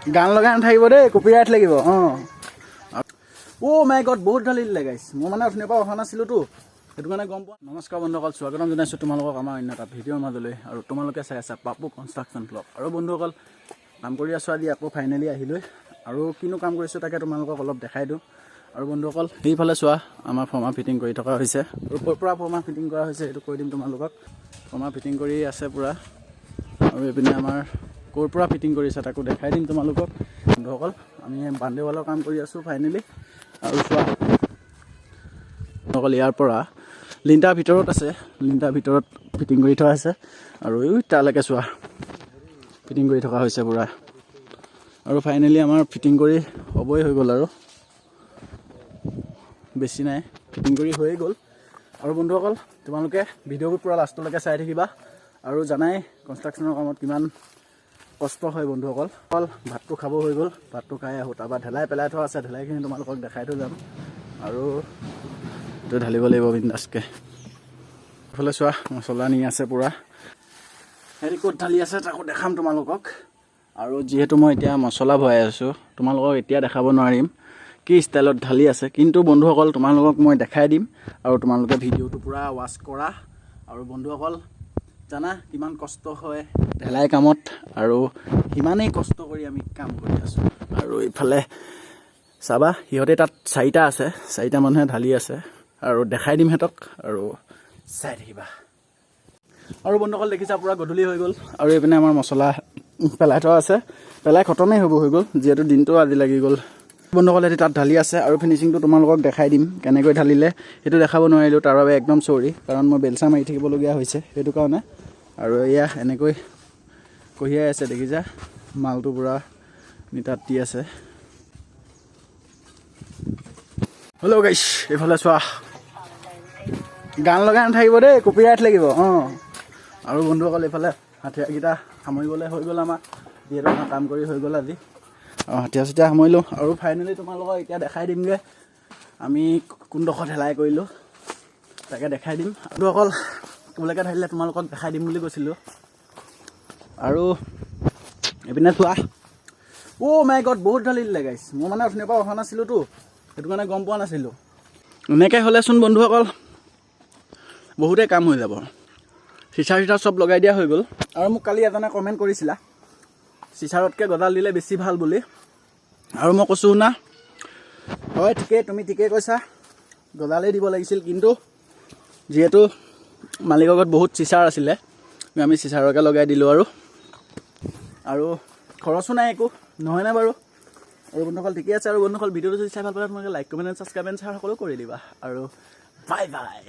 গান লগাই নাথাকিব দেই, কপিৰাইট লাগিব। অ' মাই গড, বহুত ঢালি দিলে গাইছ। মই মানে অথনিৰ পৰা অহা নাছিলোঁতো, সেইটো কাৰণে গম পোৱা। নমস্কাৰ বন্ধুসকল, স্বাগতম জনাইছোঁ তোমালোকক আমাৰ অন্য এটা ভিডিঅ'ৰ মাজলৈ। আৰু তোমালোকে চাই আছা পাপু কনষ্ট্ৰাকশ্যন ব্লগ। আৰু বন্ধুসকল, কাম কৰি আছোঁ আজি আকৌ ফাইনেলি আহিলৈ। আৰু কিনো কাম কৰিছোঁ তাকে তোমালোকক অলপ দেখাই দিওঁ। আৰু বন্ধুসকল, সেইফালে চোৱা, আমাৰ ফৰ্মা ফিটিং কৰি থকা হৈছে। আৰু ক'ৰ পৰা ফৰ্মা ফিটিং কৰা হৈছে সেইটো কৈ দিম তোমালোকক। ফৰ্মা ফিটিং কৰি আছে পূৰা। আৰু এইপিনে আমাৰ ক'ৰ পৰা ফিটিং কৰিছে তাকো দেখাই দিম তোমালোকক। বন্ধুসকল, আমি বান্দেৱালৰ কাম কৰি আছোঁ ফাইনেলি। আৰু চোৱা অকল ইয়াৰ পৰা লিণ্টাৰ ভিতৰত আছে, লিণ্টাৰ ভিতৰত ফিটিং কৰি থোৱা আছে। আৰু তালৈকে চোৱা ফিটিং কৰি থকা হৈছে পূৰা। আৰু ফাইনেলি আমাৰ ফিটিং কৰি হ'বই হৈ গ'ল, আৰু বেছি নাই, ফিটিং কৰি হৈয়ে গ'ল। আৰু বন্ধুসকল, তোমালোকে ভিডিঅ'বোৰ পূৰা লাষ্টলৈকে চাই থাকিবা। আৰু জানাই কনষ্ট্ৰাকশ্যনৰ কামত কিমান কষ্ট হয় বন্ধুসকল। অকল ভাতটো খাব হৈ গ'ল, ভাতটো খাই আহোঁ। তাৰপৰা ঢেলাই পেলাই থোৱা আছে, ঢেলাইখিনি তোমালোকক দেখাই থৈ যাম। আৰু এইটো ঢালিব লাগিব বিন্দাছকৈ। এইফালে চোৱা মছলা নি আছে পূৰা, হেৰি ক'ত ঢালি আছে তাকো দেখাম তোমালোকক। আৰু যিহেতু মই এতিয়া মছলা ভৰাই আছোঁ, তোমালোকক এতিয়া দেখাব নোৱাৰিম কি ষ্টাইলত ঢালি আছে, কিন্তু বন্ধুসকল তোমালোকক মই দেখাই দিম। আৰু তোমালোকে ভিডিঅ'টো পূৰা ৱাচ কৰা। আৰু বন্ধুসকল, জানা কিমান কষ্ট হয় ঢেলাই কামত, আৰু সিমানেই কষ্ট কৰি আমি কাম কৰি আছোঁ। আৰু ইফালে চাবা, সিহঁতে তাত 4টা আছে, 4টা মানুহে ঢালি আছে। আৰু দেখাই দিম সিহঁতক, আৰু চাই থাকিবা। আৰু বন্ধুসকল দেখিছা পূৰা গধূলি হৈ গ'ল। আৰু এইপিনে আমাৰ মছলা পেলাই থোৱা আছে, পেলাই খতমেই হৈ গ'ল, যিহেতু দিনটো আজি লাগি গ'ল। বন্ধুসকল এটি তাত ঢালি আছে, আৰু ফিনিচিংটো তোমালোকক দেখাই দিম কেনেকৈ ঢালিলে। সেইটো দেখাব নোৱাৰিলোঁ, তাৰ বাবে একদম চৰি, কাৰণ মই বেলচা মাৰি থাকিবলগীয়া হৈছে সেইটো কাৰণে। আৰু এয়া এনেকৈ কঢ়িয়াই আছে, দেখিছা মালটো পূৰা নিতাত দি আছে। হেল্ল' গাইছ, এইফালে চোৱা, গান লগাই নাথাকিব দেই, কপিৰাইট লাগিব। আৰু বন্ধুসকল, এইফালে হাঠিয়াৰকেইটা সামৰিবলৈ হৈ গ'ল আমাৰ, যিহেতু আমাৰ কাম কৰি হৈ গ'ল আজি। আৰু হাঠিয়াৰ চাঠিয়াৰ সামৰিলোঁ। আৰু ফাইনেলি তোমালোকক এতিয়া দেখাই দিমগৈ আমি কোনডোখৰত ঢেলাই কৰিলোঁ, তাকে দেখাই দিম। আৰু অকল কোলৈকে ঢালিলে তোমালোকক দেখাই দিম বুলি কৈছিলোঁ। আৰু এইপিনে চোৱা, অ' মাই গড, বহুত ঢালি দিলে গাইছ। মই মানে অথনিৰ পৰা অহা নাছিলোঁতো, সেইটো কাৰণে গম পোৱা নাছিলোঁ। এনেকৈ হ'লেচোন বন্ধুসকল বহুতেই কাম হৈ যাব। চিচাৰ চব লগাই দিয়া হৈ গ'ল। আৰু মোক কালি এজনে কমেণ্ট কৰিছিলা চিচাৰতকৈ গজাল দিলে বেছি ভাল বুলি। আৰু মই কৈছোঁ না, হয় ঠিকেই, তুমি ঠিকেই কৈছা, গজালেই দিব লাগিছিল। কিন্তু যিহেতু মালিকৰ ঘৰত বহুত চিচাৰ আছিলে, আমি চিচাৰকে লগাই দিলোঁ। আৰু খৰচো নাই একো, নহয়নে বাৰু? আৰু বন্ধুসকল ঠিকে আছে। আৰু বন্ধুসকল, ভিডিঅ'টো যদি চাই ভাল পালে তোমালোকে লাইক, কমেণ্ট, ছাবস্ক্ৰাইব, শ্বেয়াৰ সকলো কৰি দিবা। আৰু বাই বাই।